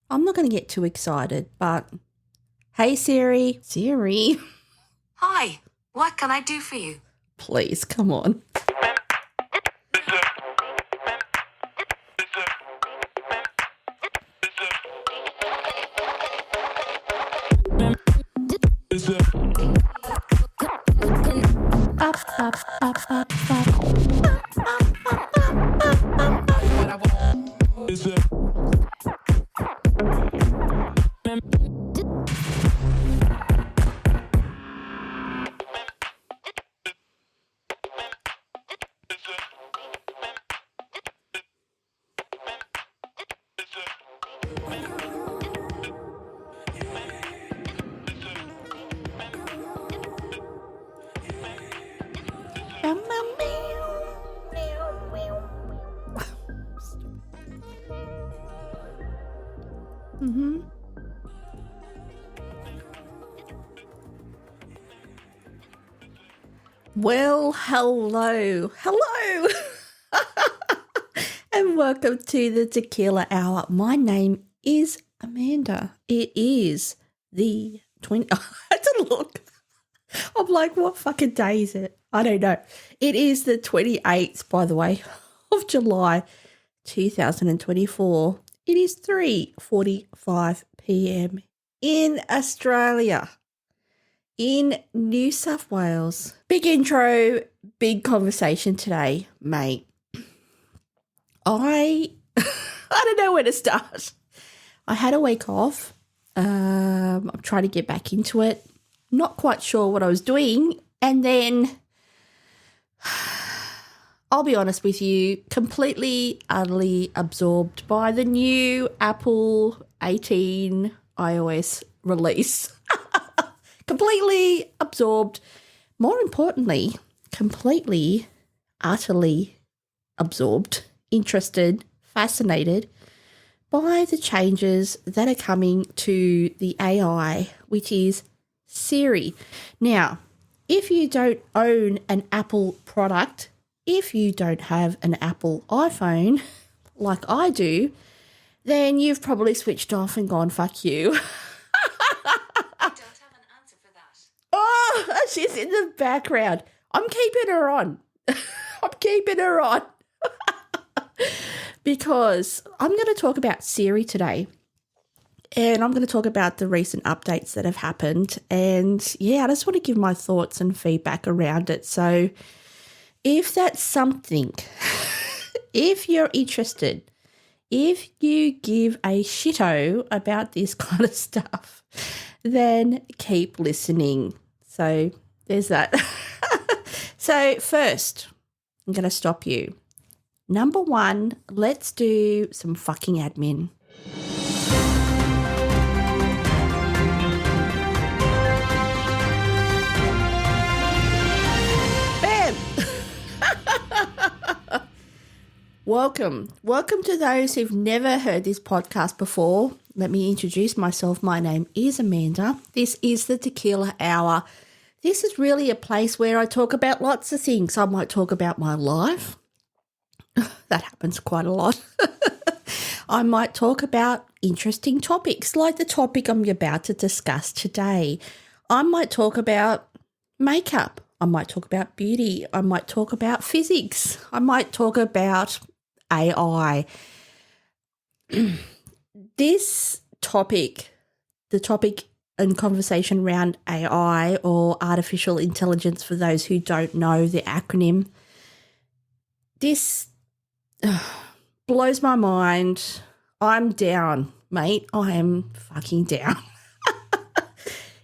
I'm not going to get too excited, but hey Siri. Siri. Hi, what can I do for you? Please, come on. Up, up, up, up, Mm-hmm. Well, hello, and welcome to the Tequila Hour. My name is Amanda. It is the 20. I had to look. I'm like, what fucking day is it? I don't know. It is the 28th, by the way, of July 2024. It is 3:45 p.m. in Australia, in New South Wales. Big intro, big conversation today, mate. I don't know where to start. I had a week off. I'm trying to get back into it. Not quite sure what I was doing. And then, I'll be honest with you, completely, utterly absorbed by the new Apple 18 iOS release. Completely absorbed. More importantly, completely, utterly absorbed, interested, fascinated by the changes that are coming to the AI, which is Siri. Now, if you don't own an Apple product, if you don't have an Apple iPhone like I do, then you've probably switched off and gone, fuck you. I don't have an answer for that. Oh, she's in the background. I'm keeping her on. I'm keeping her on. Because I'm going to talk about Siri today. And I'm going to talk about the recent updates that have happened. And yeah, I just want to give my thoughts and feedback around it. So if that's something, if you're interested, if you give a shito about this kind of stuff, then keep listening. So there's that. So first, I'm going to stop you. Number one, let's do some fucking admin. Welcome to those who've never heard this podcast before. Let me introduce myself. My name is Amanda. This is the Tequila Hour. This is really a place where I talk about lots of things. I might talk about my life. That happens quite a lot. I might talk about interesting topics like the topic I'm about to discuss today. I might talk about makeup. I might talk about beauty. I might talk about physics. I might talk about AI. This topic, the topic and conversation around AI or artificial intelligence, for those who don't know the acronym, this blows my mind. I'm down, mate. I am fucking down.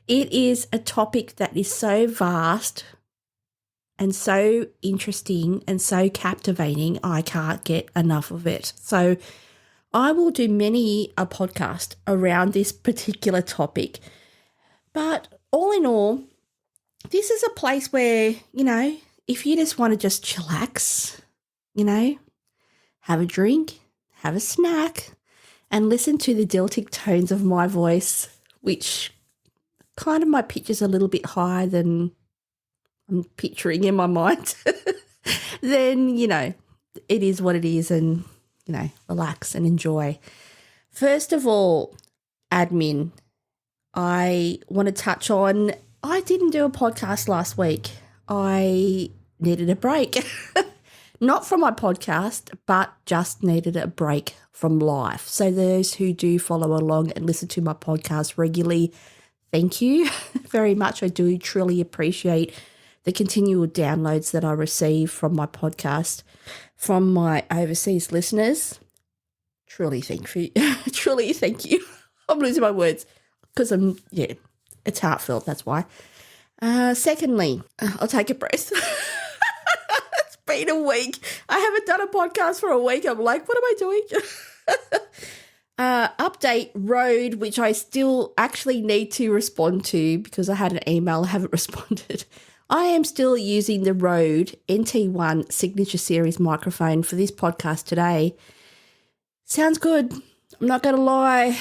It is a topic that is so vast and so interesting and so captivating, I can't get enough of it. So I will do many a podcast around this particular topic. But all in all, this is a place where, if you just want to just chillax, have a drink, have a snack, and listen to the Celtic tones of my voice, which kind of my pitch is a little bit higher than I'm picturing in my mind, then, it is what it is, and, relax and enjoy. First of all, admin. I want to touch on, I didn't do a podcast last week. I needed a break. Not from my podcast, but just needed a break from life. So those who do follow along and listen to my podcast regularly, thank you very much. I do truly appreciate the continual downloads that I receive from my podcast, from my overseas listeners. Truly thank you. Truly thank you. I'm losing my words because it's heartfelt. That's why. Secondly, I'll take a breath. It's been a week. I haven't done a podcast for a week. I'm like, what am I doing? Update road, which I still actually need to respond to because I had an email. I haven't responded. I am still using the Rode NT1 Signature Series microphone for this podcast today. Sounds good. I'm not going to lie.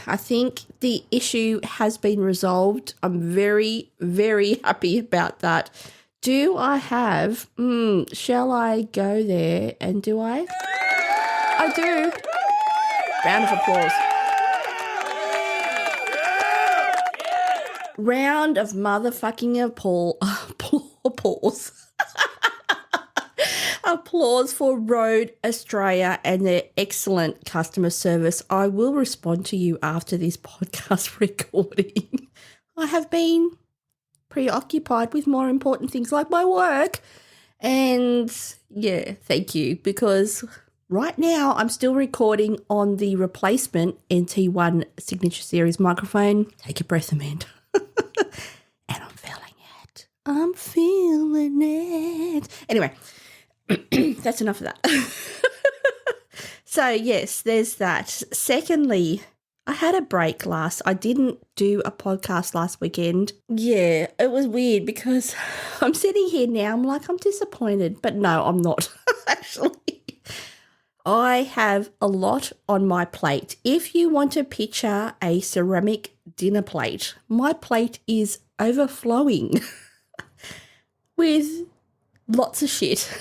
I think the issue has been resolved. I'm very, very happy about that. Do I have, shall I go there and do I? I do. Round of applause. Round of motherfucking applause. Applause for Rode Australia and their excellent customer service. I will respond to you after this podcast recording. I have been preoccupied with more important things like my work. And yeah, thank you, because right now I'm still recording on the replacement NT1 Signature Series microphone. Take a breath, Amanda. And I'm feeling it. I'm feeling it. Anyway. That's enough of that. So, yes, there's that. Secondly, I had a break I didn't do a podcast last weekend. Yeah, it was weird because I'm sitting here now. I'm like, I'm disappointed. But no, I'm not, actually. I have a lot on my plate. If you want to picture a ceramic dinner plate, my plate is overflowing with lots of shit.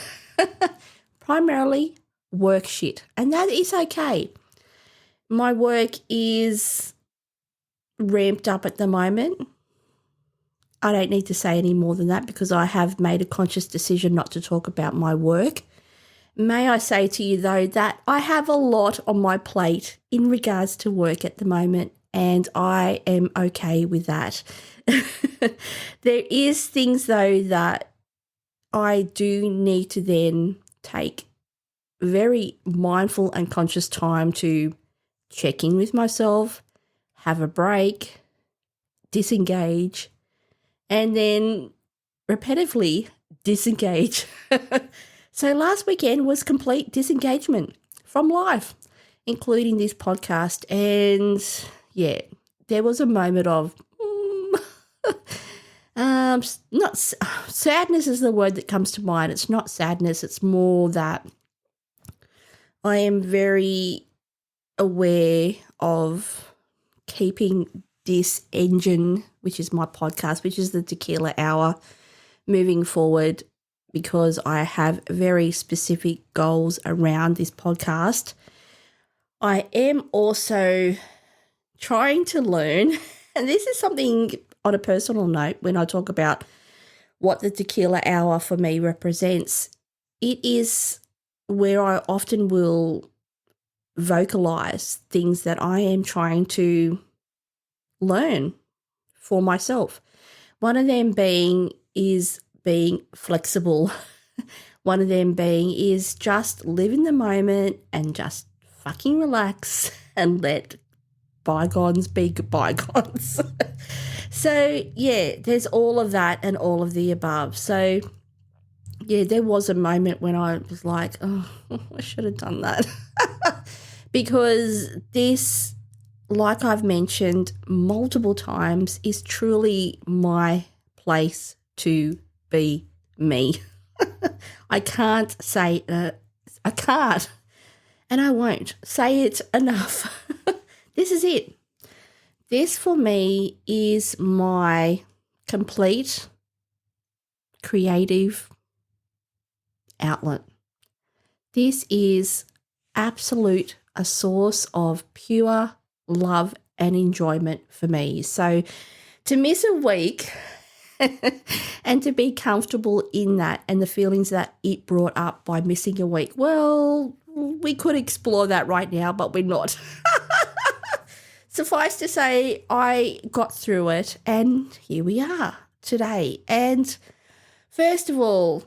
Primarily work shit, and that is okay. My work is ramped up at the moment. I don't need to say any more than that because I have made a conscious decision not to talk about my work. May I say to you, though, that I have a lot on my plate in regards to work at the moment, and I am okay with that. There is things, though, that I do need to then take very mindful and conscious time to check in with myself, have a break, disengage, and then repetitively disengage. So last weekend was complete disengagement from life, including this podcast. And yeah, there was a moment of not sadness is the word that comes to mind. It's not sadness. It's more that I am very aware of keeping this engine, which is my podcast, which is the Tequila Hour, moving forward because I have very specific goals around this podcast. I am also trying to learn, and this is something on a personal note, when I talk about what the Tequila Hour for me represents, it is where I often will vocalize things that I am trying to learn for myself. One of them being flexible. One of them being is just live in the moment and just fucking relax and let bygones be bygones. So, yeah, there's all of that and all of the above. So, yeah, there was a moment when I was like, oh, I should have done that. Because this, like I've mentioned multiple times, is truly my place to be me. I can't say, I can't, and I won't say it enough. This is it. This for me is my complete creative outlet. This is absolute a source of pure love and enjoyment for me. So to miss a week and to be comfortable in that and the feelings that it brought up by missing a week, well, we could explore that right now, but we're not. Suffice to say, I got through it and here we are today. And first of all,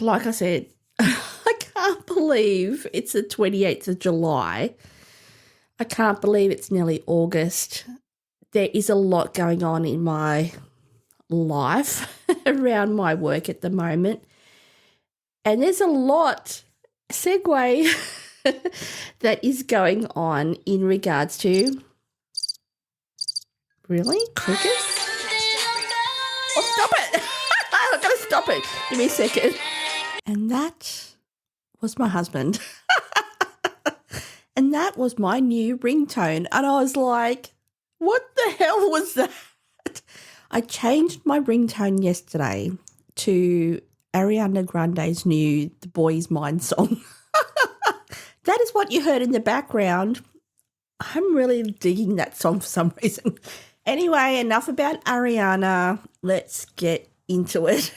like I said, I can't believe it's the 28th of July. I can't believe it's nearly August. There is a lot going on in my life around my work at the moment. And there's a lot, segue, that is going on in regards to, really? Crickets? Oh, stop it. I've got to stop it. Give me a second. And that was my husband. And that was my new ringtone. And I was like, what the hell was that? I changed my ringtone yesterday to Ariana Grande's new The Boy Is Mine song. That is what you heard in the background. I'm really digging that song for some reason. Anyway, enough about Ariana. Let's get into it.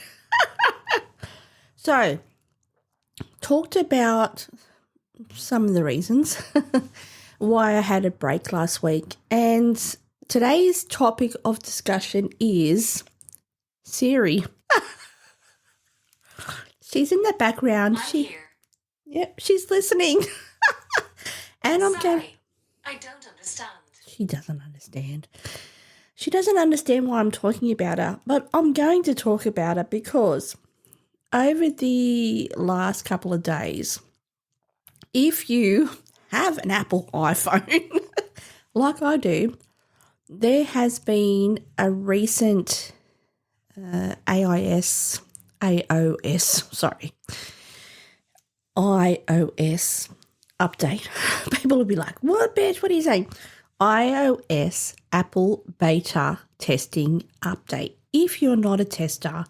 So, talked about some of the reasons why I had a break last week. And today's topic of discussion is Siri. She's in the background. I'm here. Yep, she's listening. And I'm going, Sorry, I don't understand. she doesn't understand. She doesn't understand why I'm talking about her, but I'm going to talk about her because over the last couple of days, if you have an Apple iPhone, like I do, there has been a recent iOS update. People will be like, what, bitch? What are you saying? iOS Apple beta testing update. If you're not a tester,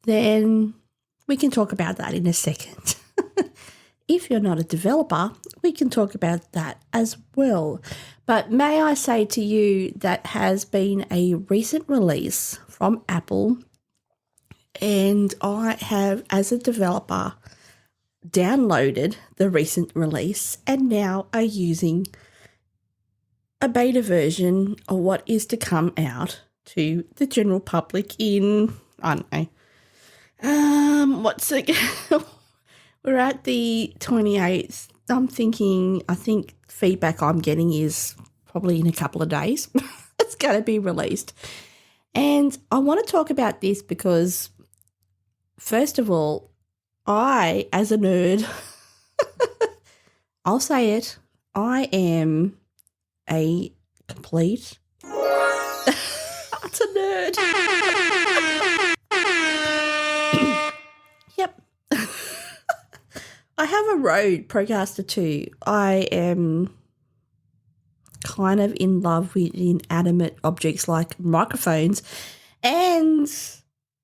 then we can talk about that in a second. If you're not a developer, we can talk about that as well. But may I say to you that has been a recent release from Apple, and I have, as a developer, downloaded the recent release and now are using a beta version of what is to come out to the general public in, I don't know, what's it? We're at the 28th. I think feedback I'm getting is probably in a couple of days. It's going to be released. And I want to talk about this because, first of all, I, as a nerd, I'll say it, I am a complete it's a nerd. Yep. I have a Rode Procaster 2. I am kind of in love with inanimate objects like microphones and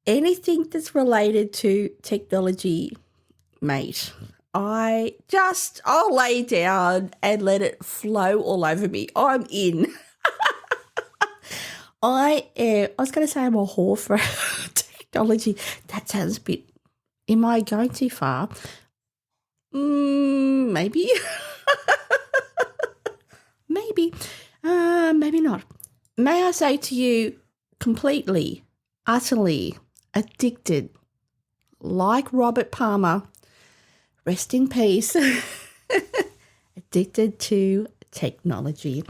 anything that's related to technology, mate. I'll lay down and let it flow all over me. I'm in. I was going to say I'm a whore for technology. That sounds a bit, am I going too far? Maybe. Maybe not. May I say to you, completely, utterly addicted, like Robert Palmer, rest in peace, addicted to technology.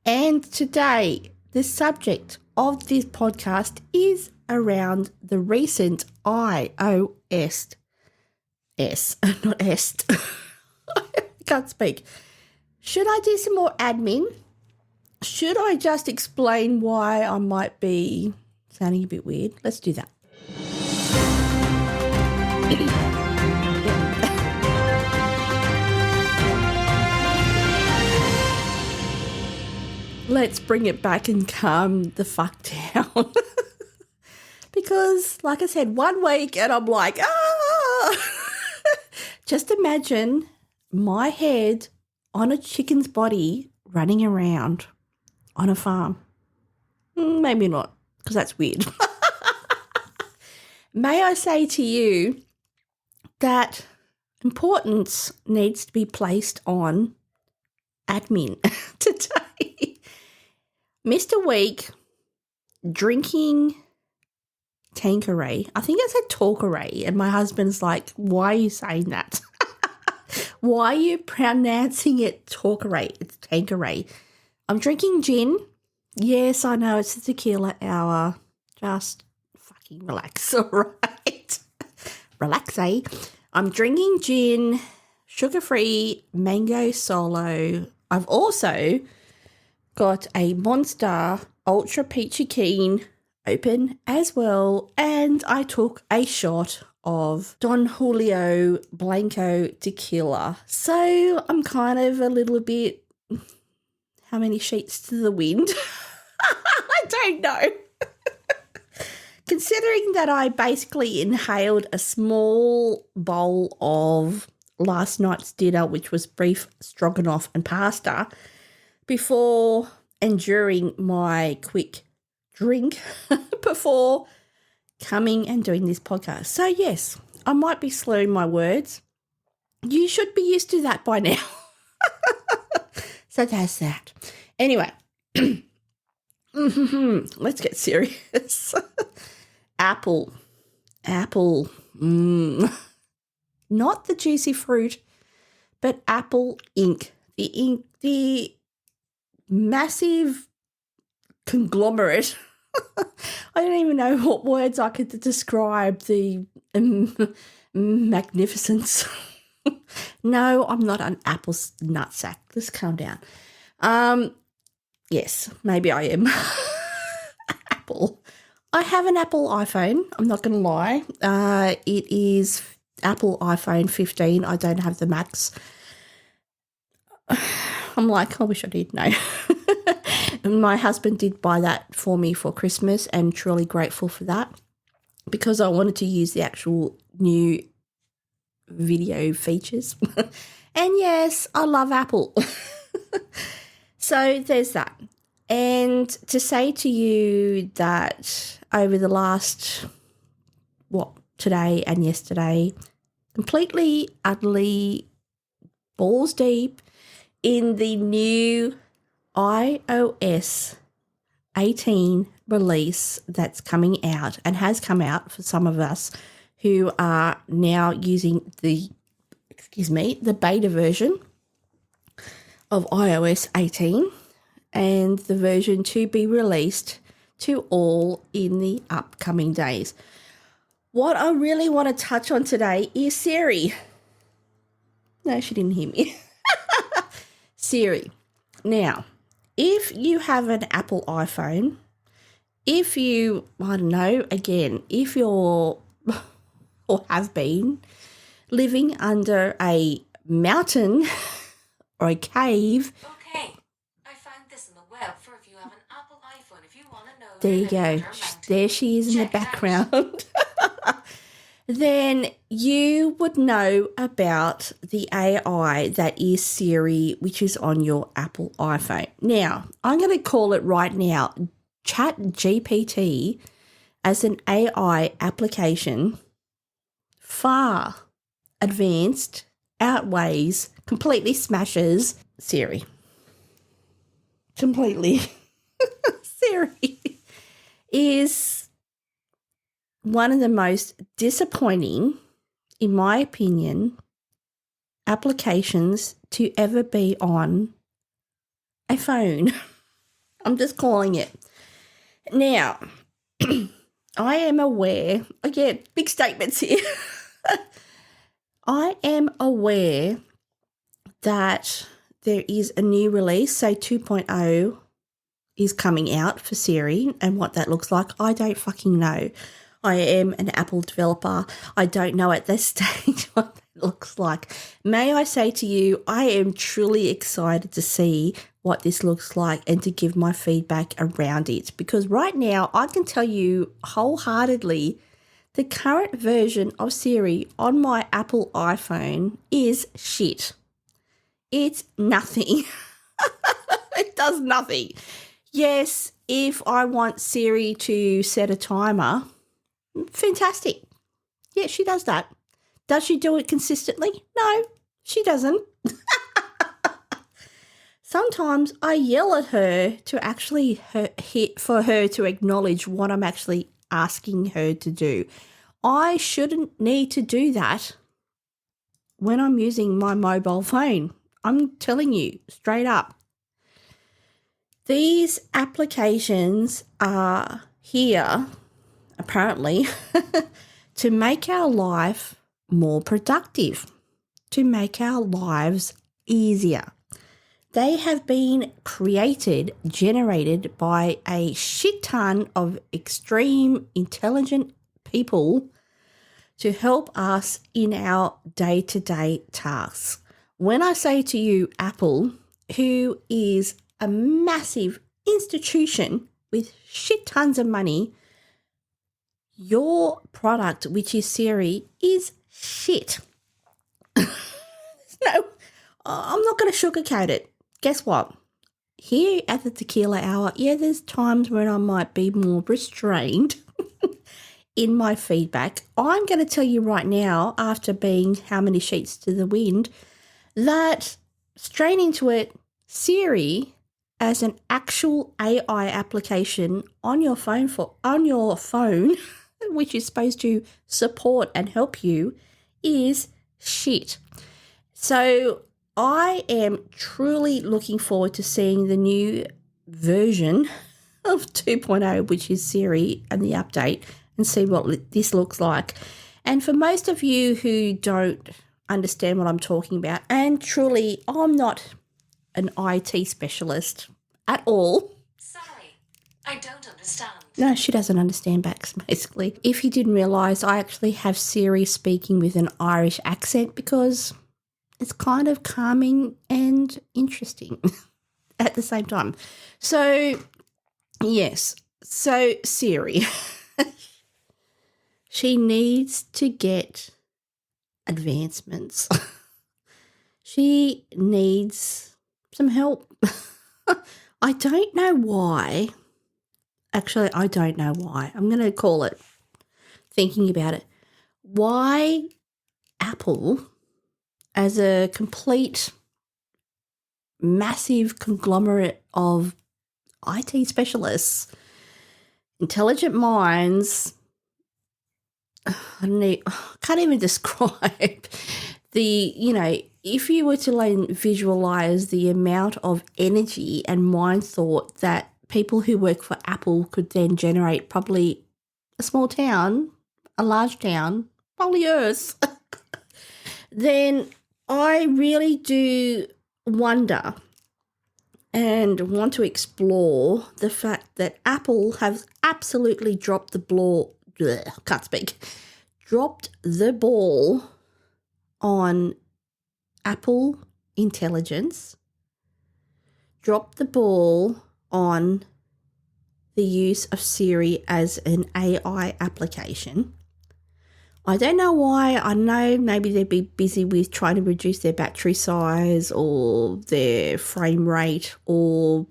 And today, the subject of this podcast is around the recent iOS not est. I can't speak. Should I do some more admin? Should I just explain why I might be sounding a bit weird? Let's do that. Let's bring it back and calm the fuck down. Because, like I said, 1 week and I'm like, ah! Just imagine my head on a chicken's body running around on a farm? Maybe not, because that's weird. May I say to you that importance needs to be placed on admin today. Mr. Week drinking Tanqueray. I think I said Talkeray, and my husband's like, why are you saying that? Why are you pronouncing it Talkeray? It's Tanqueray. I'm drinking gin. Yes, I know, it's the tequila hour. Just fucking relax, all right? Relax, eh? I'm drinking gin, sugar-free, mango solo. I've also got a Monster Ultra Peachy Keen open as well, and I took a shot of Don Julio Blanco tequila. So I'm kind of a little bit, how many sheets to the wind? I don't know. Considering that I basically inhaled a small bowl of last night's dinner, which was beef stroganoff and pasta, before and during my quick drink before coming and doing this podcast. So, yes, I might be slurring my words. You should be used to that by now. So that's that. Anyway, let's get serious. Apple. Not the juicy fruit, but Apple Inc. The massive conglomerate. I don't even know what words I could describe the magnificence. No, I'm not an Apple nutsack. Let's calm down. Yes, maybe I am. Apple. I have an Apple iPhone. I'm not going to lie. It is Apple iPhone 15. I don't have the Max. I'm like, I wish I did. No. My husband did buy that for me for Christmas, and truly grateful for that, because I wanted to use the actual new video features. And yes, I love Apple. So there's that. And to say to you that over the last, today and yesterday, completely, utterly balls deep in the new iOS 18 release that's coming out and has come out for some of us who are now using the beta version of iOS 18, and the version to be released to all in the upcoming days. What I really want to touch on today is Siri. No, she didn't hear me. Siri. Now, if you have an Apple iPhone, if you, if you're or have been living under a mountain or a cave. Okay, I found this in the web for if you have an Apple iPhone. If you want to know. There you go. There she is in the background. Then you would know about the AI that is Siri, which is on your Apple iPhone. Now, I'm going to call it right now, ChatGPT as an AI application far advanced, outweighs, completely smashes Siri. Completely. Siri is one of the most disappointing, in my opinion, applications to ever be on a phone. I'm just calling it. Now, I am aware, again, big statements here. I am aware that there is a new release, so 2.0 is coming out for Siri, and what that looks like, I don't fucking know. I am an Apple developer. I don't know at this stage what that looks like. May I say to you, I am truly excited to see what this looks like and to give my feedback around it, because right now I can tell you wholeheartedly the current version of Siri on my Apple iPhone is shit. It's nothing. It does nothing. Yes, if I want Siri to set a timer, fantastic. Yeah, she does that. Does she do it consistently? No, she doesn't. Sometimes I yell at her to actually for her to acknowledge what I'm actually asking her to do. I shouldn't need to do that when I'm using my mobile phone. I'm telling you straight up. These applications are here, apparently, to make our life more productive, to make our lives easier. They have been generated by a shit ton of extreme intelligent people to help us in our day-to-day tasks. When I say to you, Apple, who is a massive institution with shit tons of money, your product, which is Siri, is shit. No, I'm not going to sugarcoat it. Guess what? Here at the Tequila Hour, there's times when I might be more restrained in my feedback. I'm going to tell you right now, after being how many sheets to the wind, that straight into it, Siri as an actual AI application on your phone which is supposed to support and help you, is shit. So I am truly looking forward to seeing the new version of 2.0, which is Siri, and the update, and see what this looks like. And for most of you who don't understand what I'm talking about, and truly I'm not an IT specialist at all. Sorry, I don't understand. No, she doesn't understand back, basically. If you didn't realise, I actually have Siri speaking with an Irish accent because it's kind of calming and interesting at the same time. So, yes. So, Siri, she needs to get advancements. She needs some help. I don't know why. Actually, I don't know why. I'm going to call it, thinking about it, why Apple, as a complete massive conglomerate of IT specialists, intelligent minds, I can't even describe if you were to visualize the amount of energy and mind thought that people who work for Apple could then generate, probably a small town, a large town, probably Earth, then I really do wonder and want to explore the fact that Apple has absolutely dropped the ball on Apple intelligence, dropped the ball on the use of Siri as an AI application. I don't know why. I know maybe they'd be busy with trying to reduce their battery size or their frame rate or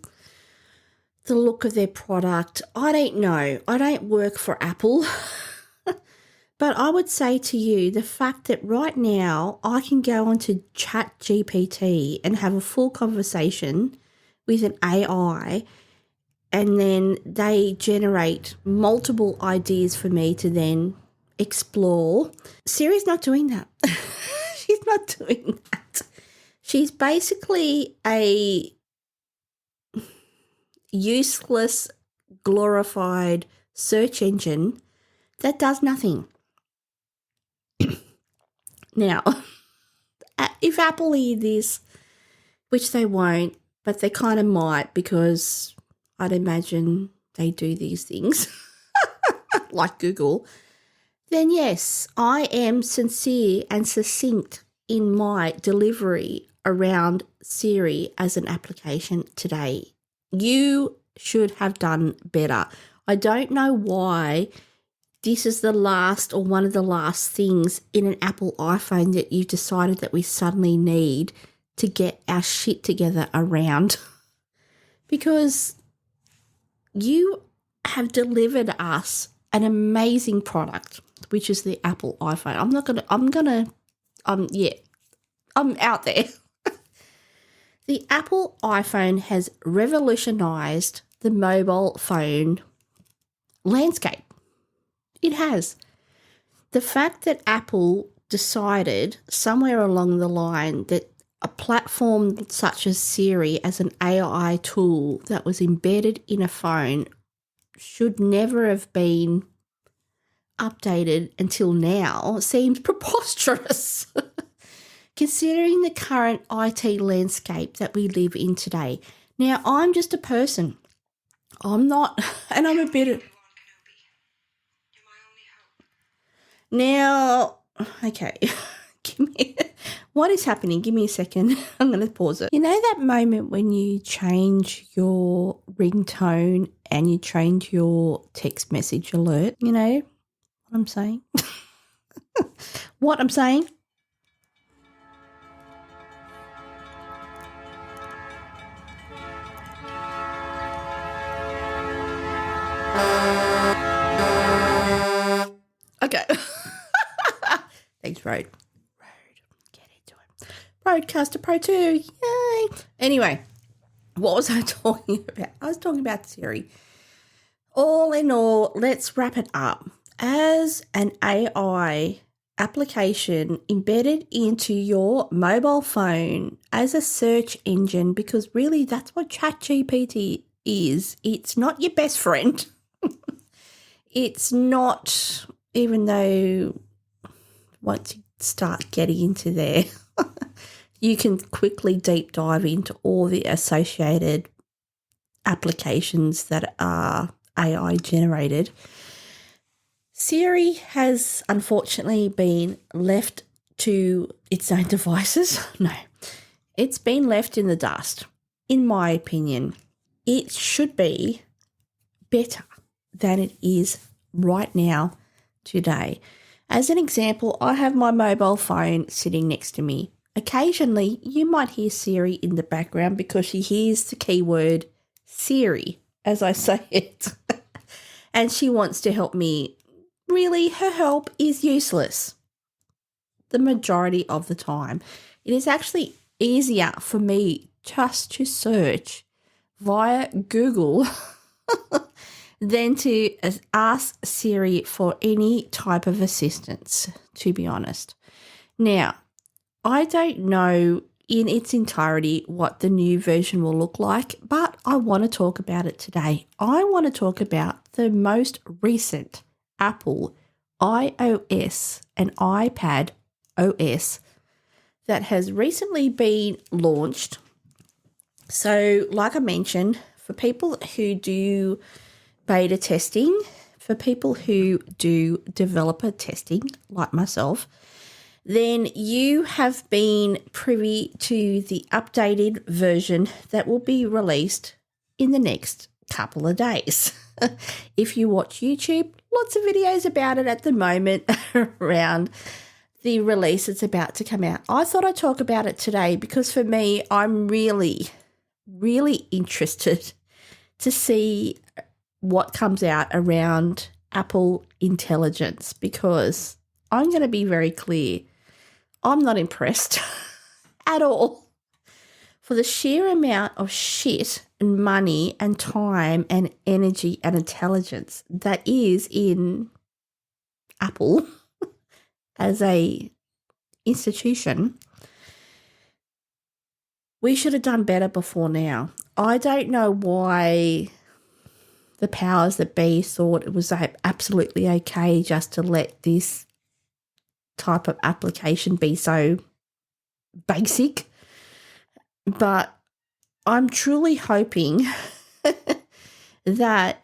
the look of their product. I don't know. I don't work for Apple. But I would say to you, the fact that right now I can go onto ChatGPT and have a full conversation with an AI, and then they generate multiple ideas for me to then explore. Siri's not doing that. She's not doing that. She's basically a useless, glorified search engine that does nothing. Now, if Apple hear this, which they won't, but they kind of might, because I'd imagine they do these things, like Google, then yes, I am sincere and succinct in my delivery around Siri as an application today. You should have done better. I don't know why this is the last or one of the last things in an Apple iPhone that you've decided that we suddenly need to get our shit together around because you have delivered us an amazing product, which is the Apple iPhone. I'm out there. The Apple iPhone has revolutionized the mobile phone landscape. It has. The fact that Apple decided somewhere along the line that a platform such as Siri as an AI tool that was embedded in a phone should never have been updated until now seems preposterous, considering the current IT landscape that we live in today. Now, I'm just a person. I'm not, and I'm a bit of... Now, okay, what is happening? Give me a second. I'm going to pause it. You know that moment when you change your ringtone and you change your text message alert? You know what I'm saying? What I'm saying? Okay. Thanks, Road. Get into it. Roadcaster Pro 2. Yay. Anyway, what was I talking about? I was talking about Siri. All in all, let's wrap it up. As an AI application embedded into your mobile phone as a search engine, because really that's what ChatGPT is. It's not your best friend. It's not, even though once you start getting into there, you can quickly deep dive into all the associated applications that are AI generated. Siri has unfortunately been left to its own devices. No, it's been left in the dust, in my opinion. It should be better than it is right now, today. As an example, I have my mobile phone sitting next to me. Occasionally, you might hear Siri in the background because she hears the keyword Siri as I say it. And she wants to help me. Really, her help is useless the majority of the time. It is actually easier for me just to search via Google than to ask Siri for any type of assistance, to be honest. Now, I don't know in its entirety what the new version will look like, but I want to talk about it today. I want to talk about the most recent Apple iOS and iPad OS that has recently been launched. So, like I mentioned, for people who do beta testing, for people who do developer testing, like myself, then you have been privy to the updated version that will be released in the next couple of days. If you watch YouTube, lots of videos about it at the moment around the release that's about to come out. I thought I'd talk about it today because for me, I'm really, really interested to see what comes out around Apple Intelligence, because I'm going to be very clear. I'm not impressed at all for the sheer amount of shit and money and time and energy and intelligence that is in Apple as a institution. We should have done better before now. I don't know why the powers that be thought it was absolutely okay just to let this type of application be so basic. But I'm truly hoping that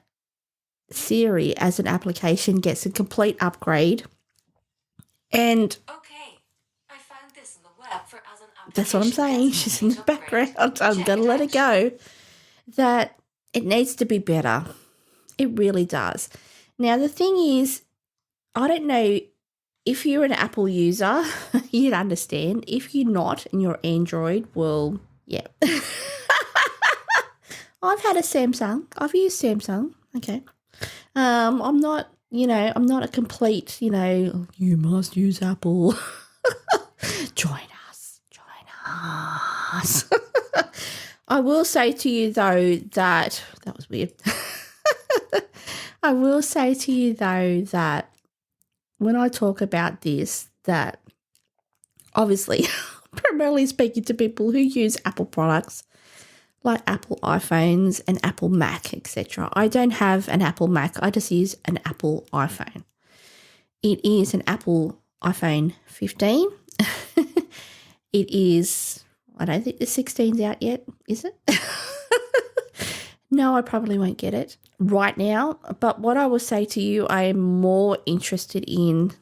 Siri as an application gets a complete upgrade. And Okay, I found this on the web for as an application. that's what I'm saying. She's in the background. I'm going to let it go. That it needs to be better. It really does. Now, the thing is, I don't know if you're an Apple user, you'd understand. If you're not and you're Android, well, yeah. I've had a Samsung. I've used Samsung. Okay. I'm not, I'm not a complete, you must use Apple. Join us. I will say to you, though, that was weird. I will say to you, though, that when I talk about this, that obviously primarily speaking to people who use Apple products like Apple iPhones and Apple Mac, etc. I don't have an Apple Mac. I just use an Apple iPhone. It is an Apple iPhone 15. It is, I don't think the 16's out yet, is it? No, I probably won't get it right now. But what I will say to you, I am more interested in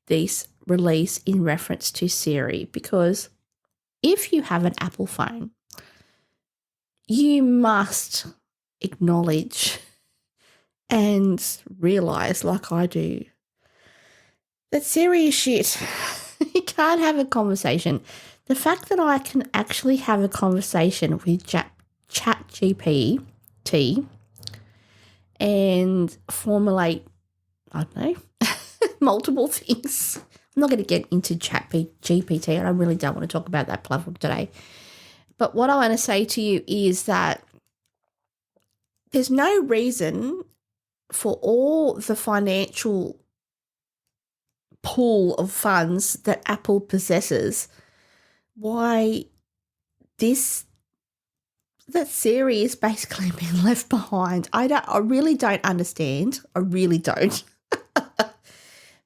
this release in reference to Siri, because if you have an Apple phone, you must acknowledge and realise, like I do, that Siri is shit. You can't have a conversation. The fact that I can actually have a conversation with ChatGPT and formulate, I don't know, multiple things. I'm not going to get into ChatGPT. I really don't want to talk about that platform today. But what I want to say to you is that there's no reason for all the financial pool of funds that Apple possesses why that Siri is basically being left behind. I really don't understand. I really don't.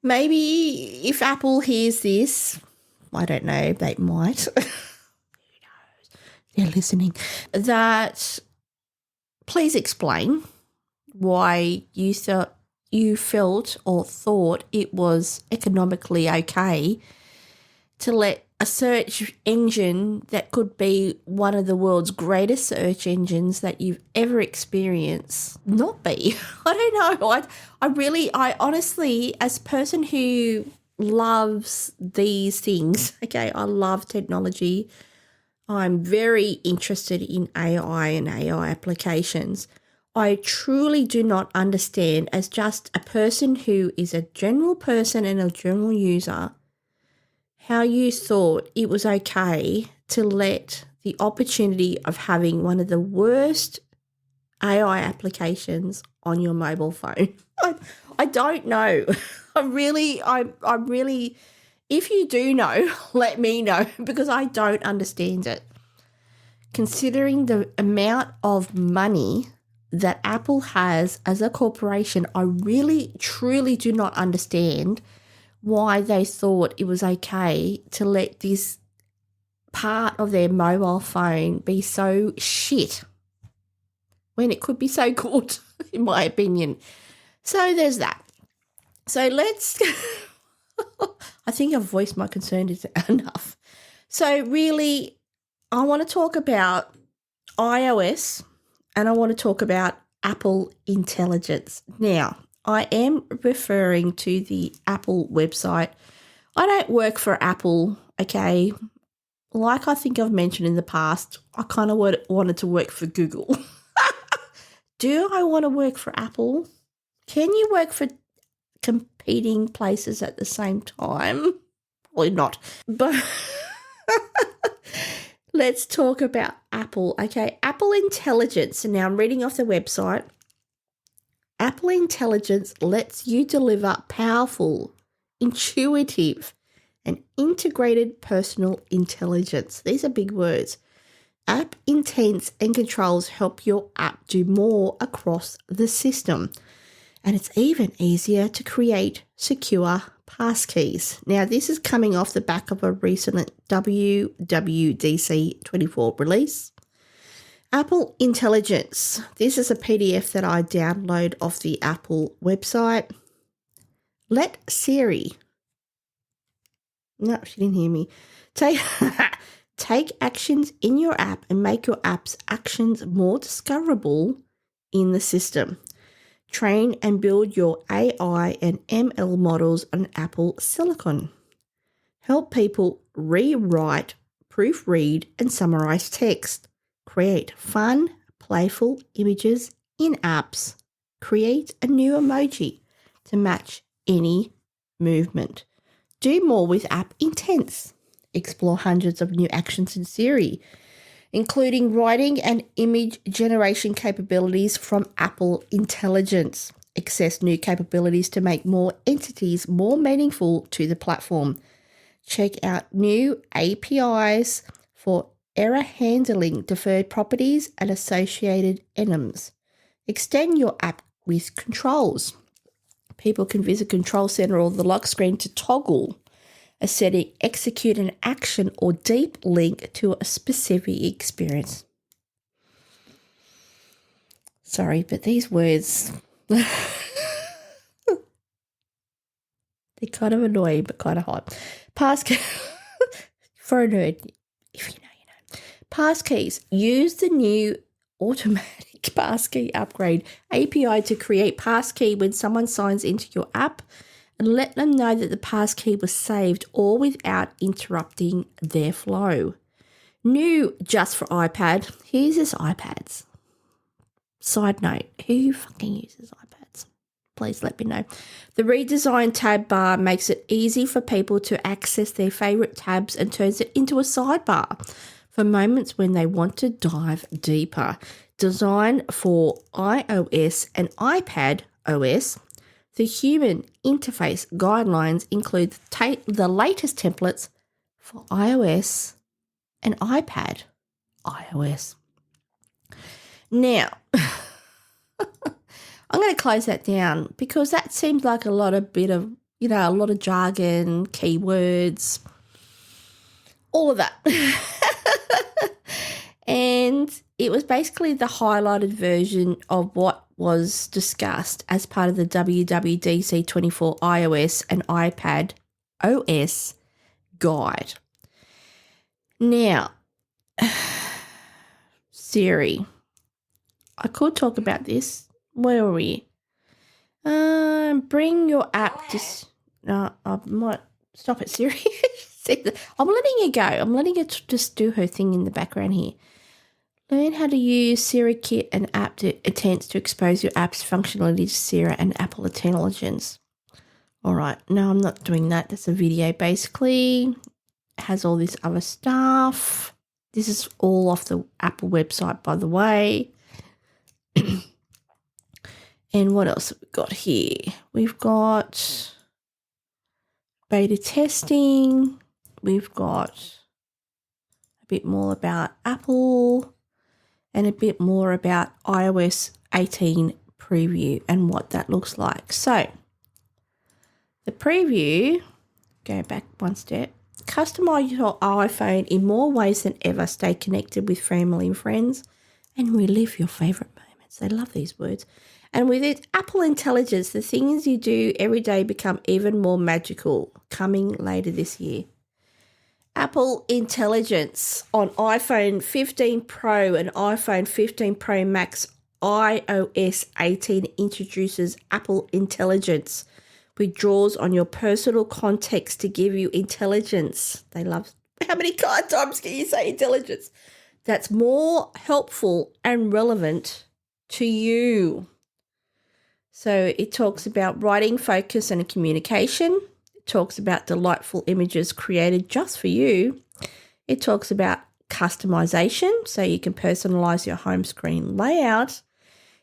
Maybe if Apple hears this, I don't know, they might. Who knows? They're listening. That please explain why you felt or thought it was economically okay to let a search engine that could be one of the world's greatest search engines that you've ever experienced not be. I don't know. I honestly, as a person who loves these things, okay, I love technology. I'm very interested in AI and AI applications. I truly do not understand, as just a person who is a general person and a general user, how you thought it was okay to let the opportunity of having one of the worst AI applications on your mobile phone. I don't know. I really, if you do know, let me know, because I don't understand it. Considering the amount of money that Apple has as a corporation, I really, truly do not understand why they thought it was okay to let this part of their mobile phone be so shit when it could be so good, in my opinion. So there's that. So let's, I think I've voiced my concern enough. So really, I want to talk about iOS and I want to talk about Apple Intelligence. Now, I am referring to the Apple website. I don't work for Apple, okay? Like I think I've mentioned in the past, I kind of wanted to work for Google. Do I want to work for Apple? Can you work for competing places at the same time? Probably not. But let's talk about Apple, okay? Apple Intelligence. And now I'm reading off the website. Apple Intelligence lets you deliver powerful, intuitive, and integrated personal intelligence. These are big words. App intents and controls help your app do more across the system. And it's even easier to create secure passkeys. Now, this is coming off the back of a recent WWDC 24 release. Apple Intelligence. This is a PDF that I download off the Apple website. Let Siri. No, she didn't hear me. Take actions in your app and make your app's actions more discoverable in the system. Train and build your AI and ML models on Apple Silicon. help people rewrite, proofread, and summarize text, create fun, playful images in apps, create a new emoji to match any movement, do more with app intents, explore hundreds of new actions in Siri, including writing and image generation capabilities from Apple Intelligence, access new capabilities to make more entities more meaningful to the platform, check out new APIs for error handling, deferred properties, and associated enums. Extend your app with controls. People can visit Control Center or the lock screen to toggle a setting, execute an action, or deep link to a specific experience. Sorry, but these words, they're kind of annoying but kind of hot. Passkey, for a nerd, if you know, you know. Passkeys, use the new automatic passkey upgrade API to create passkey when someone signs into your app and let them know that the passkey was saved or without interrupting their flow. New just for iPad. Who uses iPads? Side note, who fucking uses iPads? Please let me know. The redesigned tab bar makes it easy for people to access their favourite tabs and turns it into a sidebar for moments when they want to dive deeper. Designed for iOS and iPad OS, the human interface guidelines include the latest templates for iOS and iPad iOS. Now, I'm going to close that down because that seems like a lot of jargon, keywords, all of that. And it was basically the highlighted version of what was discussed as part of the WWDC 24 iOS and iPad OS guide. Now, Siri. I could talk about this. Where are we? Bring your app to... No, I might stop it, Siri. I'm letting her go. I'm letting her just do her thing in the background here. Learn how to use Siri Kit and app intents to expose your app's functionality to Siri and Apple Intelligence. All right. No, I'm not doing that. That's a video, basically. It has all this other stuff. This is all off the Apple website, by the way. And what else have we got here? We've got beta testing. We've got a bit more about Apple and a bit more about iOS 18 preview and what that looks like. So the preview, go back one step, customize your iPhone in more ways than ever. Stay connected with family and friends and relive your favourite moments. They love these words. And with it, Apple Intelligence, the things you do every day become even more magical, coming later this year. Apple Intelligence on iPhone 15 Pro and iPhone 15 Pro Max iOS 18 introduces Apple Intelligence, which draws on your personal context to give you intelligence. They love, how many times can you say intelligence? That's more helpful and relevant to you. So it talks about writing, focus, and communication. It talks about delightful images created just for you. It talks about customization, so you can personalize your home screen layout.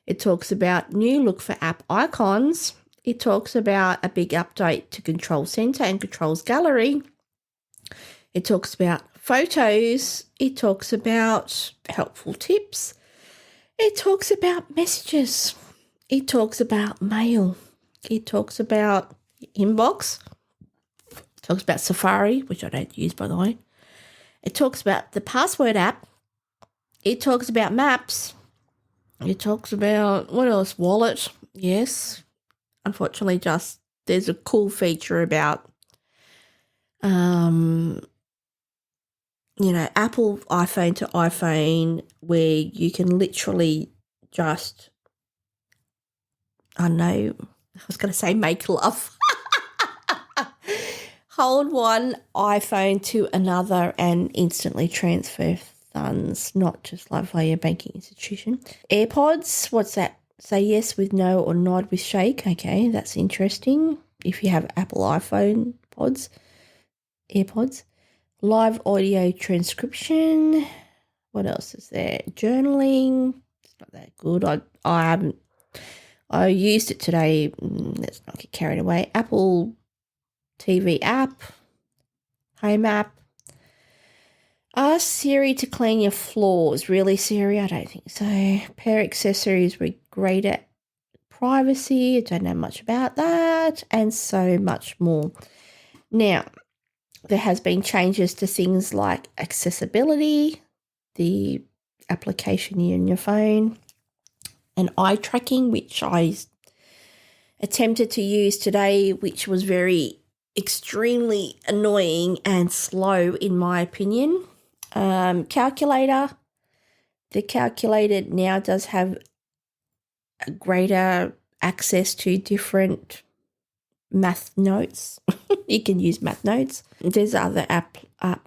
It talks about new look for app icons. It talks about a big update to Control Center and Controls Gallery. It talks about photos. It talks about helpful tips. It talks about messages. It talks about mail. It talks about inbox. It talks about Safari, which I don't use, by the way. It talks about the password app. It talks about maps. It talks about, what else? Wallet. Yes. Unfortunately, just there's a cool feature about, Apple iPhone to iPhone where you can literally just, I don't know, I was going to say make love. hold one iPhone to another and instantly transfer funds, not just like via your banking institution. AirPods, what's that? Say yes with no or nod with shake. Okay, that's interesting. If you have Apple iPhone pods, AirPods. Live audio transcription. What else is there? Journaling. It's not that good. I used it today. Let's not get carried away. Apple TV app. Home app. Ask Siri to clean your floors. Really, Siri? I don't think so. Pair accessories with greater privacy. I don't know much about that. And so much more. Now, there has been changes to things like accessibility, the application in your phone, and eye tracking, which I attempted to use today, which was very extremely annoying and slow in my opinion. Calculator. The calculator now does have a greater access to different math notes. You can use math notes. There's other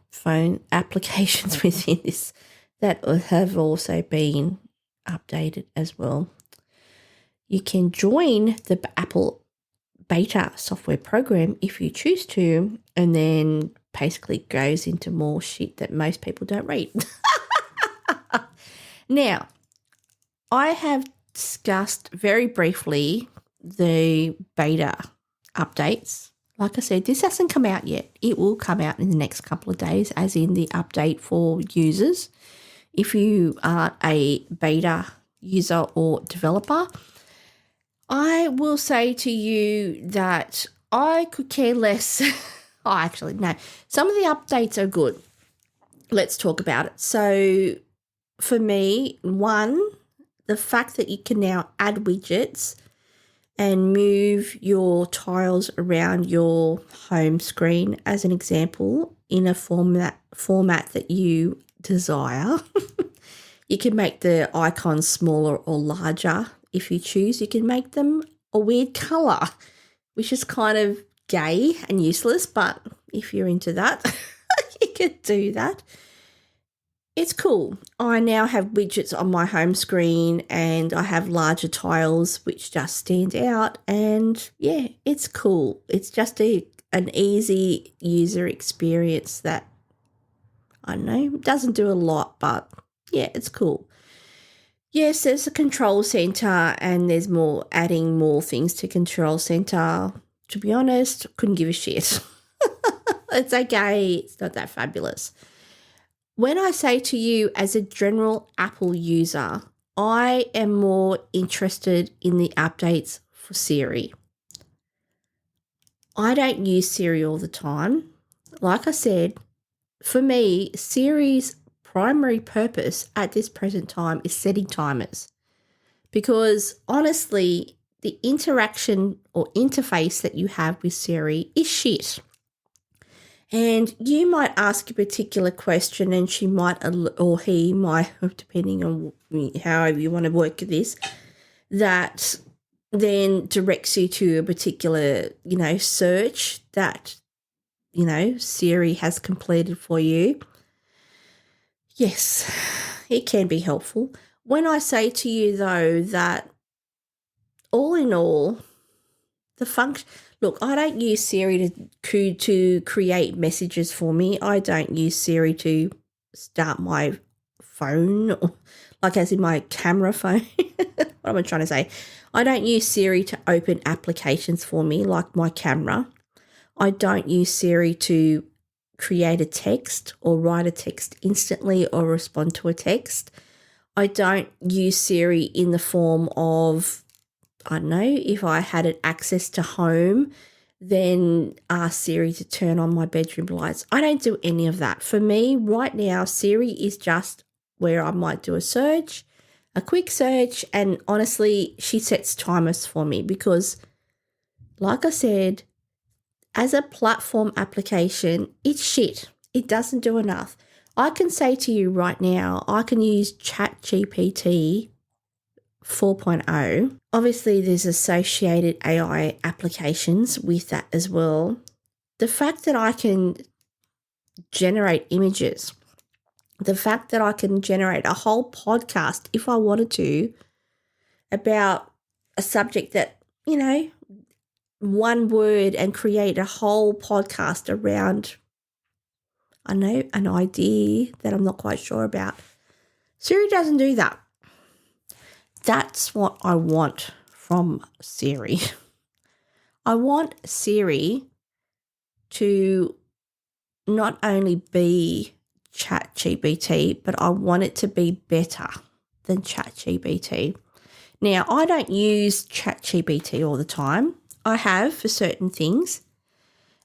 phone applications within this that have also been updated as well. You can join the Apple beta software program if you choose to, and then basically goes into more shit that most people don't read. Now, I have discussed very briefly the beta updates. Like I said, this hasn't come out yet. It will come out in the next couple of days, as in the update for users. If you are a beta user or developer, I will say to you that I could care less. Oh, actually, no. Some of the updates are good. Let's talk about it. So for me, one, the fact that you can now add widgets and move your tiles around your home screen, as an example, in a format that you desire. You can make the icons smaller or larger if you choose. You can make them a weird colour, which is kind of gay and useless, but if you're into that, you can do that. It's cool. I now have widgets on my home screen and I have larger tiles which just stand out, and yeah, it's cool. It's just an easy user experience that, I don't know, doesn't do a lot, but yeah, it's cool. Yes, there's a control center and there's adding more things to control center. To be honest, couldn't give a shit. It's okay. It's not that fabulous. When I say to you as a general Apple user, I am more interested in the updates for Siri. I don't use Siri all the time. Like I said, for me, Siri's primary purpose at this present time is setting timers. Because honestly, the interaction or interface that you have with Siri is shit. And you might ask a particular question and she might, or he might, depending on however you want to work this, that then directs you to a particular, search that, Siri has completed for you. Yes, it can be helpful. When I say to you, though, that all in all, the function... Look, I don't use Siri to create messages for me. I don't use Siri to start my phone, or like as in my camera phone. What am I trying to say? I don't use Siri to open applications for me, like my camera. I don't use Siri to create a text or write a text instantly or respond to a text. I don't use Siri in the form of, I don't know, if I had an access to home, then ask Siri to turn on my bedroom lights. I don't do any of that. For me, right now, Siri is just where I might do a search, a quick search, and honestly, she sets timers for me because, like I said, as a platform application, it's shit. It doesn't do enough. I can say to you right now, I can use ChatGPT 4.0. Obviously, there's associated AI applications with that as well the fact that I can generate images, the fact that I can generate a whole podcast if I wanted to about a subject that, one word, and create a whole podcast around, I know, an idea that I'm not quite sure about. Siri doesn't do that. That's what I want from Siri. I want Siri to not only be ChatGPT, but I want it to be better than ChatGPT. Now, I don't use ChatGPT all the time. I have for certain things.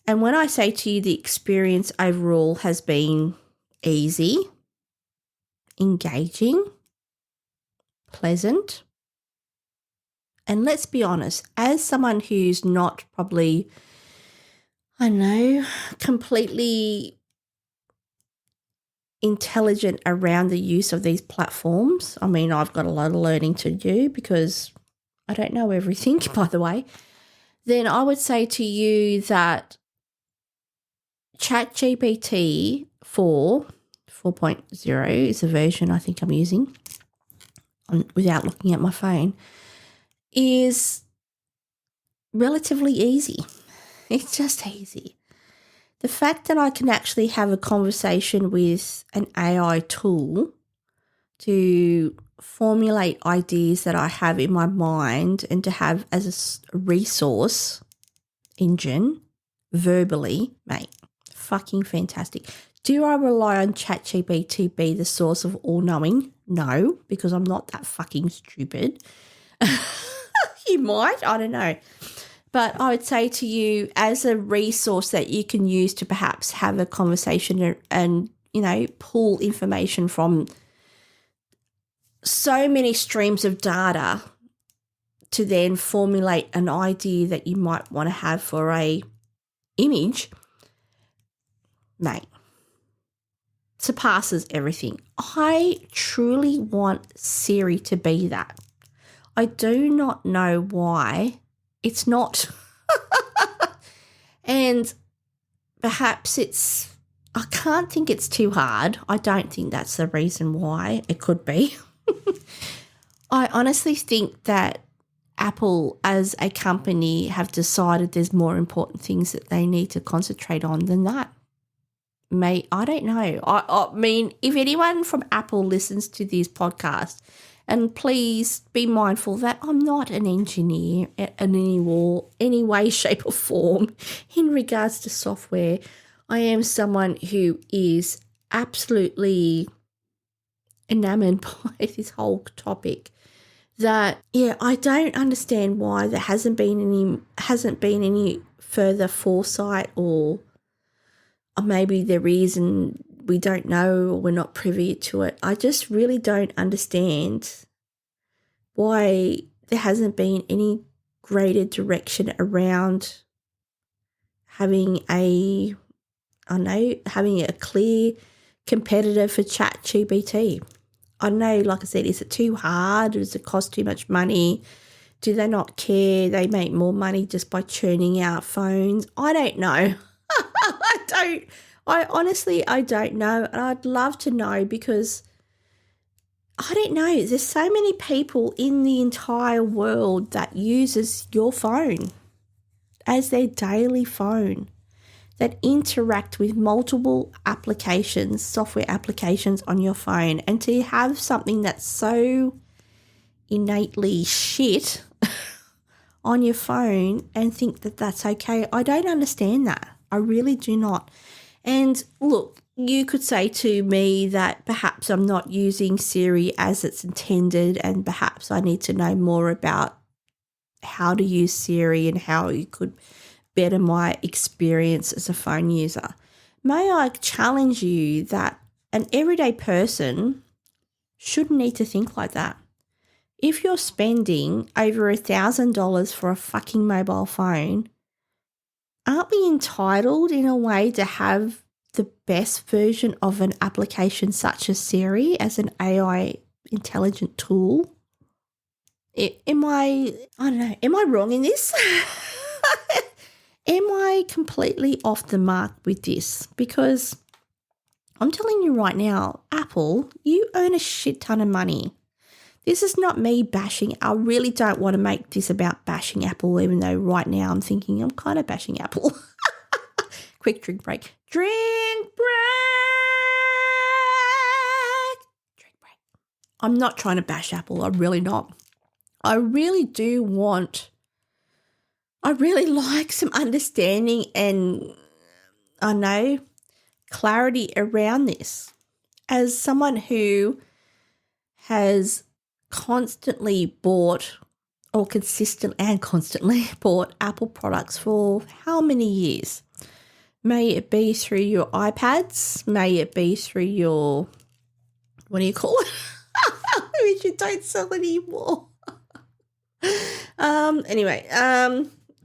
And when I say to you the experience overall has been easy, engaging, pleasant, and let's be honest, as someone who's not probably, completely intelligent around the use of these platforms, I've got a lot of learning to do because I don't know everything, by the way, then I would say to you that ChatGPT 4.0 is the version I think I'm using without looking at my phone, is relatively easy. It's just easy. The fact that I can actually have a conversation with an AI tool to formulate ideas that I have in my mind and to have as a resource engine verbally, mate, fucking fantastic. Do I rely on ChatGPT to be the source of all knowing? No, because I'm not that fucking stupid. You might, I don't know. But I would say to you, as a resource that you can use to perhaps have a conversation and pull information from so many streams of data to then formulate an idea that you might want to have for a image, mate, surpasses everything. I truly want Siri to be that. I do not know why it's not. And perhaps I can't think it's too hard. I don't think that's the reason why. It could be. I honestly think that Apple as a company have decided there's more important things that they need to concentrate on than that. I don't know. I mean, if anyone from Apple listens to this podcast, and please be mindful that I'm not an engineer in any way, shape or form in regards to software. I am someone who is absolutely enamored by this whole topic. That, I don't understand why there hasn't been any further foresight, or maybe there is and we don't know, or we're not privy to it. I just really don't understand why there hasn't been any greater direction around having a clear competitor for ChatGPT. I don't know, like I said, is it too hard? Does it cost too much money? Do they not care? They make more money just by churning out phones. I don't know. I honestly don't know. And I'd love to know, because I don't know. There's so many people in the entire world that uses your phone as their daily phone, that interact with multiple applications, software applications on your phone, and to have something that's so innately shit on your phone and think that that's okay. I don't understand that. I really do not. And look, you could say to me that perhaps I'm not using Siri as it's intended, and perhaps I need to know more about how to use Siri and how you could better my experience as a phone user. May I challenge you that an everyday person shouldn't need to think like that. If you're spending over $1,000 for a fucking mobile phone, aren't we entitled in a way to have the best version of an application such as Siri as an AI intelligent tool? Am I wrong in this? Am I completely off the mark with this? Because I'm telling you right now, Apple, you earn a shit ton of money. This is not me bashing. I really don't want to make this about bashing Apple, even though right now I'm thinking I'm kind of bashing Apple. Quick drink break. Drink break. Drink break. I'm not trying to bash Apple. I'm really not. I really like some understanding and I know clarity around this. As someone who has constantly bought or constantly bought Apple products for how many years? May it be through your iPads, may it be through your, what do you call it? Which you don't sell anymore.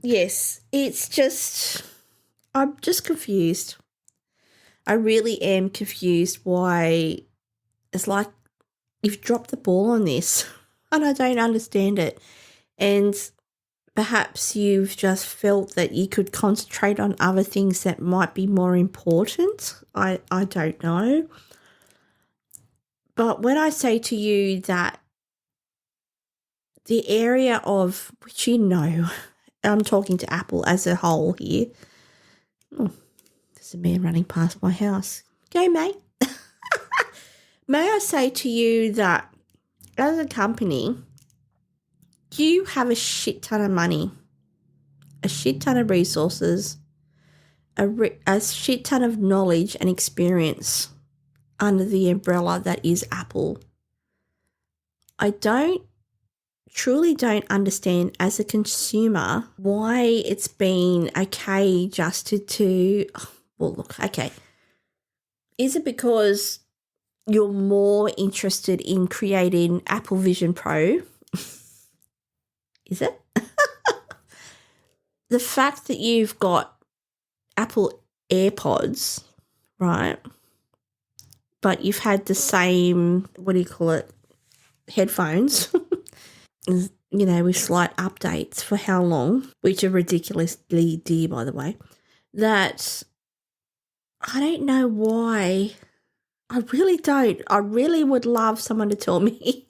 Yes, it's just, I'm just confused. I really am confused why it's like you've dropped the ball on this and I don't understand it. And perhaps you've just felt that you could concentrate on other things that might be more important. I don't know. But when I say to you that the area of which I'm talking to Apple as a whole here. Oh, there's a man running past my house. Go, mate. May I say to you that as a company, you have a shit ton of money, a shit ton of resources, a shit ton of knowledge and experience under the umbrella that is Apple. I truly don't understand as a consumer why it's been okay just to well, look, okay. Is it because you're more interested in creating Apple Vision Pro? Is it? The fact that you've got Apple AirPods, right? But you've had the same, headphones, with slight updates for how long, which are ridiculously dear, by the way, that I don't know why. I really don't. I really would love someone to tell me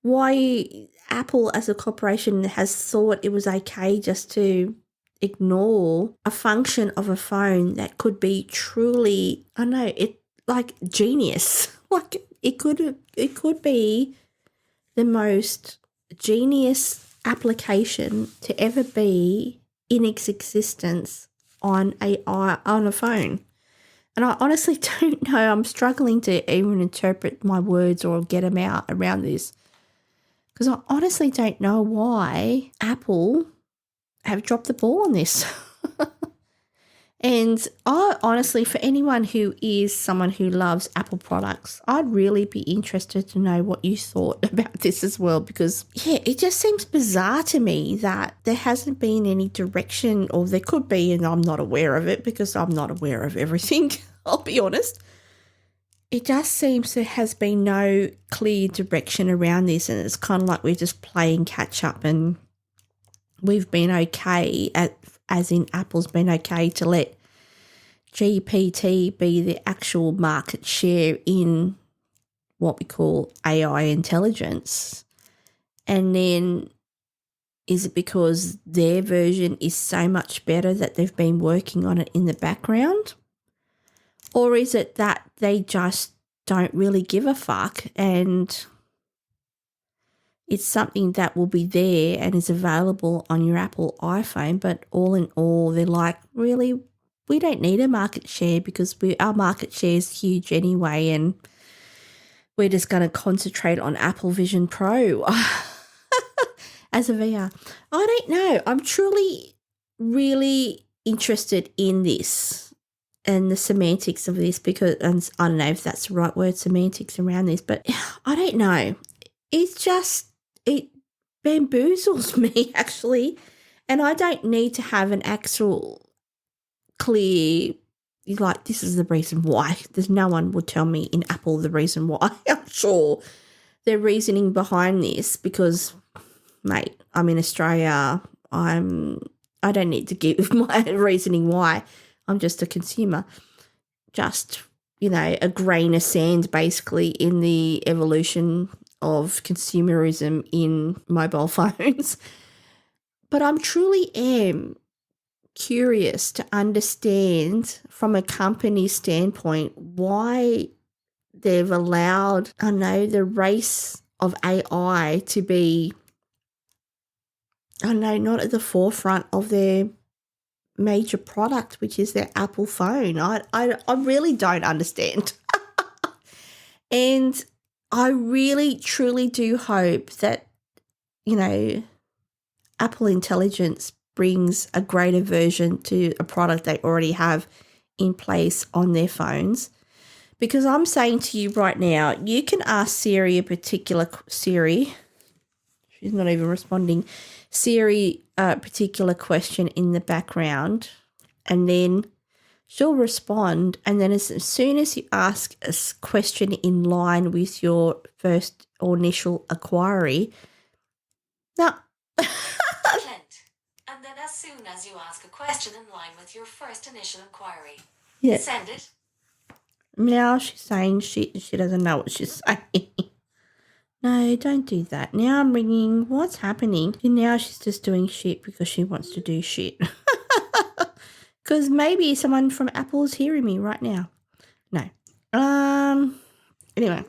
why Apple as a corporation has thought it was okay just to ignore a function of a phone that could be truly, genius. Like it could be the most genius application to ever be in its existence on a phone. And I honestly don't know. I'm struggling to even interpret my words or get them out around this. Because I honestly don't know why Apple have dropped the ball on this. And I honestly, for anyone who is someone who loves Apple products, I'd really be interested to know what you thought about this as well. Because, it just seems bizarre to me that there hasn't been any direction, or there could be, and I'm not aware of it because I'm not aware of everything, I'll be honest. It just seems there has been no clear direction around this, and it's kind of like we're just playing catch up, and we've been okay as in Apple's been okay to let GPT be the actual market share in what we call AI intelligence. And then is it because their version is so much better that they've been working on it in the background? Or is it that they just don't really give a fuck and it's something that will be there and is available on your Apple iPhone, but all in all, they're like, really, we don't need a market share because our market share is huge anyway, and we're just going to concentrate on Apple Vision Pro as a VR. I don't know. I'm truly, really interested in this and the semantics of this because, and I don't know if that's the right word, semantics around this, but I don't know. It's just, it bamboozles me actually, and I don't need to have an actual clear, like, this is the reason why. There's no one would tell me in Apple the reason why. I'm sure their reasoning behind this because, mate, I'm in Australia. I'm I don't need to give my reasoning why. I'm just a consumer. Just, a grain of sand basically in the evolution of consumerism in mobile phones. But I'm truly am curious to understand from a company standpoint why they've allowed, the race of AI to be, not at the forefront of their major product, which is their Apple phone. I really don't understand. And I really, truly do hope that, Apple Intelligence brings a greater version to a product they already have in place on their phones. Because I'm saying to you right now, you can ask Siri she's not even responding, Siri a particular question in the background, and then she'll respond. And then as soon as you ask a question in line with your first or initial inquiry, no. And then as soon as you ask a question in line with your first initial inquiry, Yeah. send it. Now she's saying she doesn't know what she's saying. No, don't do that. Now I'm ringing. What's happening? And now she's just doing shit because she wants to do shit. Because maybe someone from Apple is hearing me right now. No. Anyway.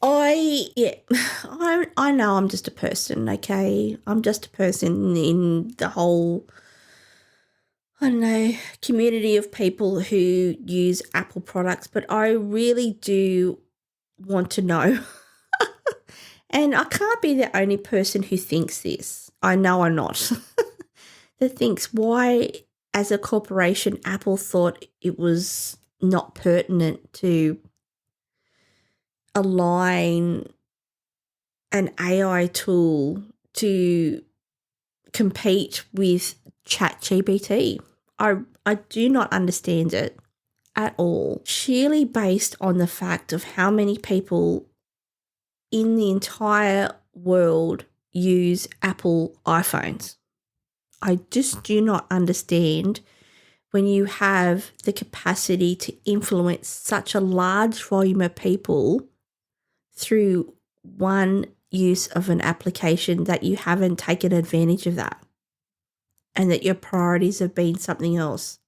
I know I'm just a person, okay? I'm just a person in the whole, community of people who use Apple products, but I really do want to know. And I can't be the only person who thinks this. I know I'm not. That thinks why, as a corporation, Apple thought it was not pertinent to align an AI tool to compete with ChatGPT. I do not understand it at all. Sheerly based on the fact of how many people in the entire world use Apple iPhones. I just do not understand when you have the capacity to influence such a large volume of people through one use of an application that you haven't taken advantage of that and that your priorities have been something else.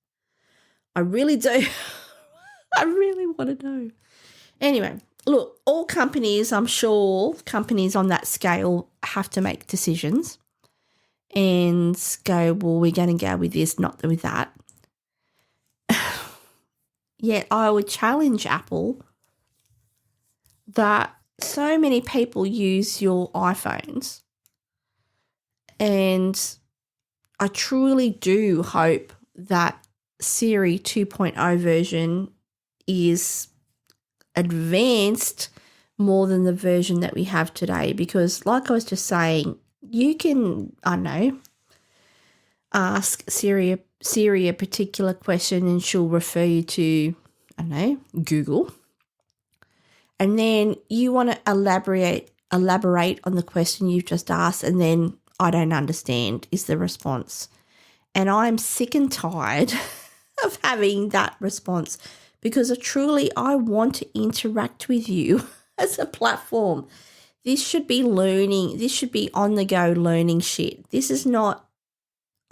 I really do. I really want to know. Anyway, look, all companies, I'm sure companies on that scale have to make decisions and go, well, we're going to go with this, not with that. Yet I would challenge Apple that so many people use your iPhones, and I truly do hope that Siri 2.0 version is advanced more than the version that we have today, because like I was just saying, you can, ask Siri a particular question and she'll refer you to, Google. And then you want to elaborate on the question you've just asked, and then I don't understand is the response. And I'm sick and tired of having that response, because I want to interact with you as a platform. This should be learning. This should be on-the-go learning shit. This is not,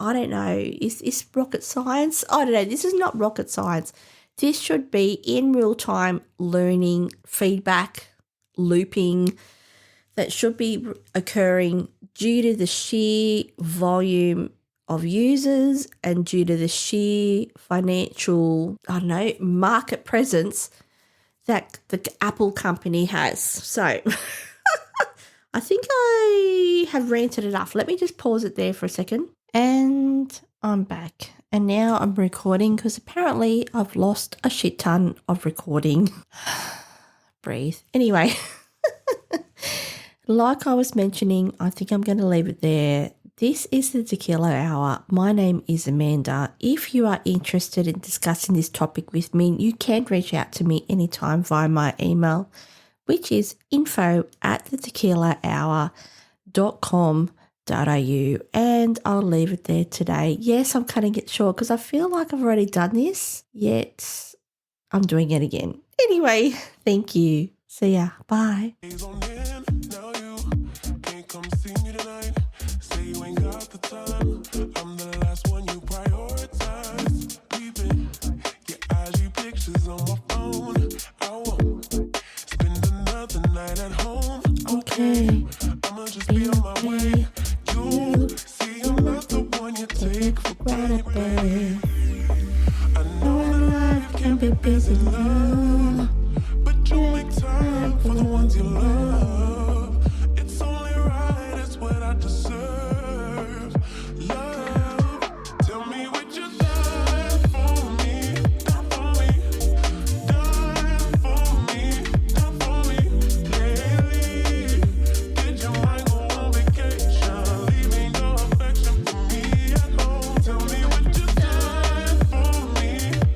is this rocket science? I don't know. This is not rocket science. This should be in real time learning, feedback, looping that should be occurring due to the sheer volume of users and due to the sheer financial, market presence that the Apple company has. So I think I have ranted enough. Let me just pause it there for a second. And I'm back. And now I'm recording because apparently I've lost a shit ton of recording. Breathe. Anyway, like I was mentioning, I think I'm going to leave it there. This is the Tequila Hour. My name is Amanda. If you are interested in discussing this topic with me, you can reach out to me anytime via my email, which is info@thetequilahour.com.au. And and I'll leave it there today. Yes, I'm cutting it short because I feel like I've already done this, yet I'm doing it again. Anyway, thank you. See ya. Bye. Okay. I'ma just be on my way. You see, I'm not the one you take for granted. I know that life can be busy, love, but you make time for the ones you love. It's only right, it's what I deserve. Love, tell me what you done for me, done for me, done for me, done for me lately. Did your mind go on vacation, leaving no affection for me at home? Tell me what you done for me,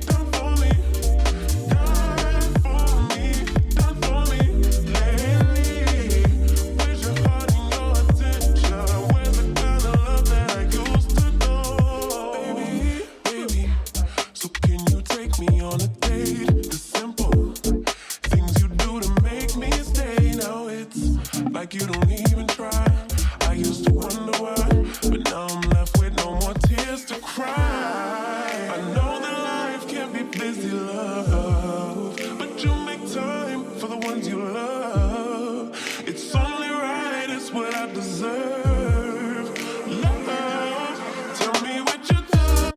done for me, done for me, done for me lately. Where's your heart and your attention? Where's the kind of love that I used to know? Baby, so can you take me on a date? The simple things you do to make me stay. Now it's like you don't even try. I used to wonder why, but now I'm left with no more tears to cry. I know that life can be busy, love, but you make time for the ones you love. It's only right, it's what I deserve.